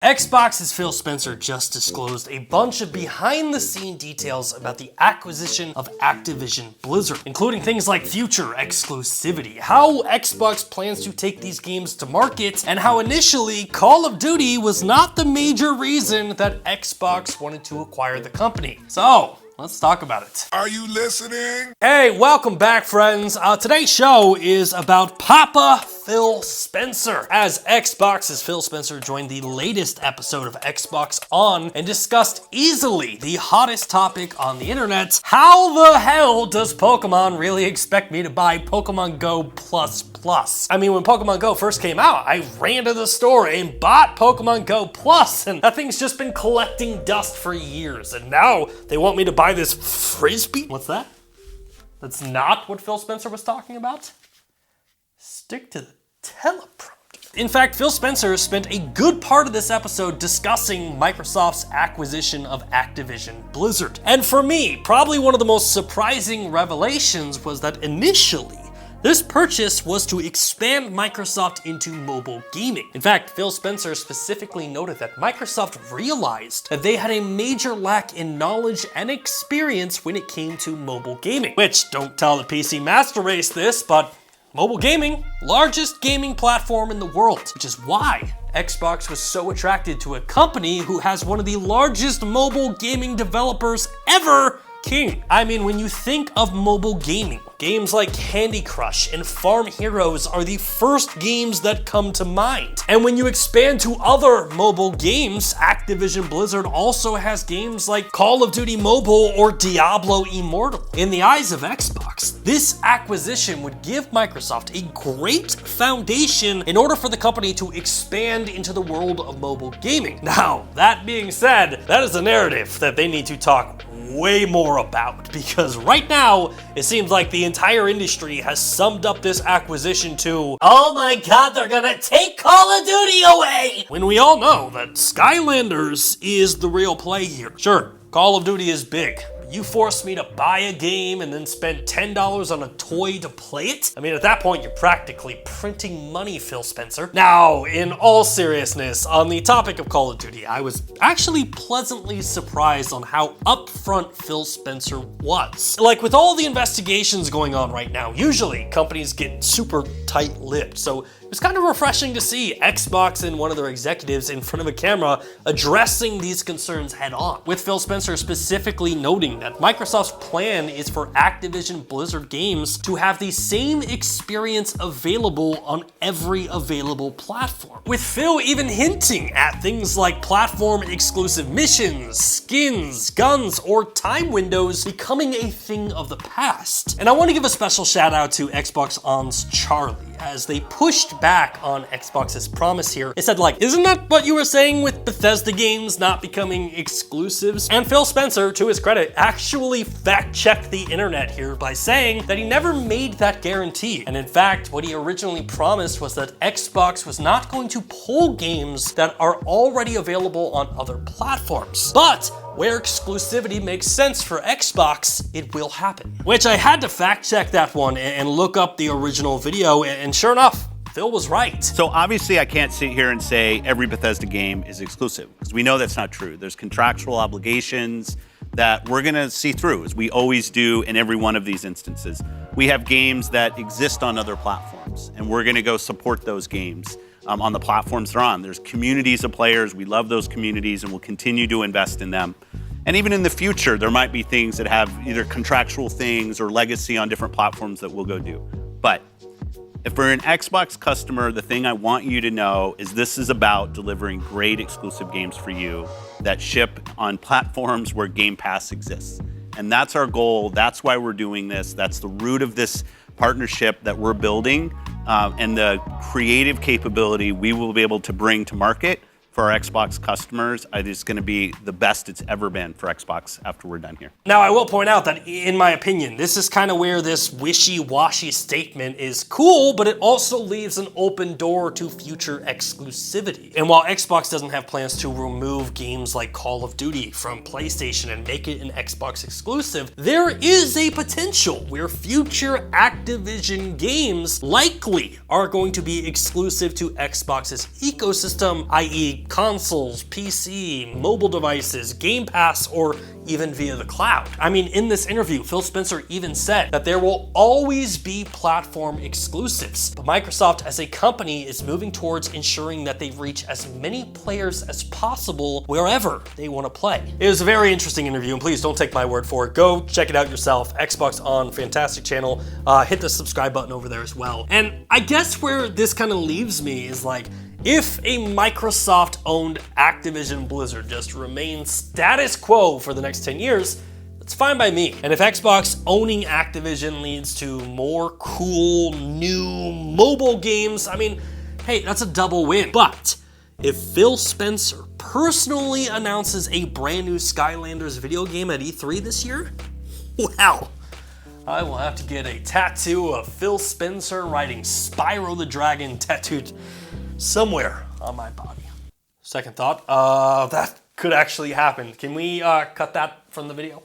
Xbox's Phil Spencer just disclosed a bunch of behind-the-scene details about the acquisition of Activision Blizzard, including things like future exclusivity, how Xbox plans to take these games to market, and how initially Call of Duty was not the major reason that Xbox wanted to acquire the company. So, let's talk about it. Are you listening? Hey, welcome back, friends. Today's show is about Papa Phil Spencer, as Xbox's Phil Spencer joined the latest episode of Xbox On and discussed easily the hottest topic on the internet: how the hell does Pokemon really expect me to buy Pokemon Go Plus Plus? I mean, when Pokemon Go first came out, I ran to the store and bought Pokemon Go Plus, and that thing's just been collecting dust for years, and now they want me to buy this Frisbee? What's that? That's not what Phil Spencer was talking about? Stick to the teleprompter. In fact, Phil Spencer spent a good part of this episode discussing Microsoft's acquisition of Activision Blizzard. And for me, probably one of the most surprising revelations was that initially, this purchase was to expand Microsoft into mobile gaming. In fact, Phil Spencer specifically noted that Microsoft realized that they had a major lack in knowledge and experience when it came to mobile gaming. Which, don't tell the PC Master Race this, but mobile gaming, largest gaming platform in the world, which is why Xbox was so attracted to a company who has one of the largest mobile gaming developers ever, King. I mean, when you think of mobile gaming, games like Candy Crush and Farm Heroes are the first games that come to mind. And when you expand to other mobile games, Activision Blizzard also has games like Call of Duty Mobile or Diablo Immortal. In the eyes of Xbox, this acquisition would give Microsoft a great foundation in order for the company to expand into the world of mobile gaming. Now, that being said, that is a narrative that they need to talk way more about, because right now it seems like the entire industry has summed up this acquisition to, oh my god, they're gonna take Call of Duty away, when we all know that Skylanders is the real play here. Sure, Call of Duty is big. You force me to buy a game and then spend $10 on a toy to play it? I mean, at that point, you're practically printing money, Phil Spencer. Now, in all seriousness, on the topic of Call of Duty, I was actually pleasantly surprised on how upfront Phil Spencer was. Like, with all the investigations going on right now, usually companies get super tight-lipped, so it was kind of refreshing to see Xbox and one of their executives in front of a camera addressing these concerns head on, with Phil Spencer specifically noting that Microsoft's plan is for Activision Blizzard games to have the same experience available on every available platform, with Phil even hinting at things like platform exclusive missions, skins, guns, or time windows becoming a thing of the past. And I want to give a special shout out to Xbox On's Charlie, as they pushed back on Xbox's promise here. They said, like, isn't that what you were saying with Bethesda games not becoming exclusives? And Phil Spencer, to his credit, actually fact-checked the internet here by saying that he never made that guarantee. And in fact, what he originally promised was that Xbox was not going to pull games that are already available on other platforms. But where exclusivity makes sense for Xbox, it will happen. Which I had to fact-check that one and look up the original video, and sure enough, Phil was right. So obviously I can't sit here and say every Bethesda game is exclusive, because we know that's not true. There's contractual obligations that we're gonna see through, as we always do in every one of these instances. We have games that exist on other platforms, and we're gonna go support those games on the platforms they're on. There's communities of players, we love those communities, and we'll continue to invest in them. And even in the future, there might be things that have either contractual things or legacy on different platforms that we'll go do. But if we're an Xbox customer, the thing I want you to know is this is about delivering great exclusive games for you that ship on platforms where Gamepass exists. And that's our goal. That's why we're doing this. That's the root of this partnership that we're building, and the creative capability we will be able to bring to market for our Xbox customers is going to be the best it's ever been for Xbox after we're done here. Now, I will point out that, in my opinion, this is kind of where this wishy-washy statement is cool, but it also leaves an open door to future exclusivity. And while Xbox doesn't have plans to remove games like Call of Duty from PlayStation and make it an Xbox exclusive, there is a potential where future Activision games likely are going to be exclusive to Xbox's ecosystem, i.e. be consoles, PC, mobile devices, Gamepass, or even via the cloud. I mean, in this interview, Phil Spencer even said that there will always be platform exclusives, but Microsoft as a company is moving towards ensuring that they reach as many players as possible wherever they want to play. It was a very interesting interview, and please don't take my word for it. Go check it out yourself. Xbox On, fantastic channel. Hit the subscribe button over there as well. And I guess where this kind of leaves me is like, if a Microsoft-owned Activision Blizzard just remains status quo for the next 10 years, that's fine by me. And if Xbox owning Activision leads to more cool, new mobile games, I mean, hey, that's a double win. But if Phil Spencer personally announces a brand new Skylanders video game at E3 this year, well, I will have to get a tattoo of Phil Spencer riding Spyro the Dragon tattooed somewhere on my body. Second thought, that could actually happen. Can we cut that from the video?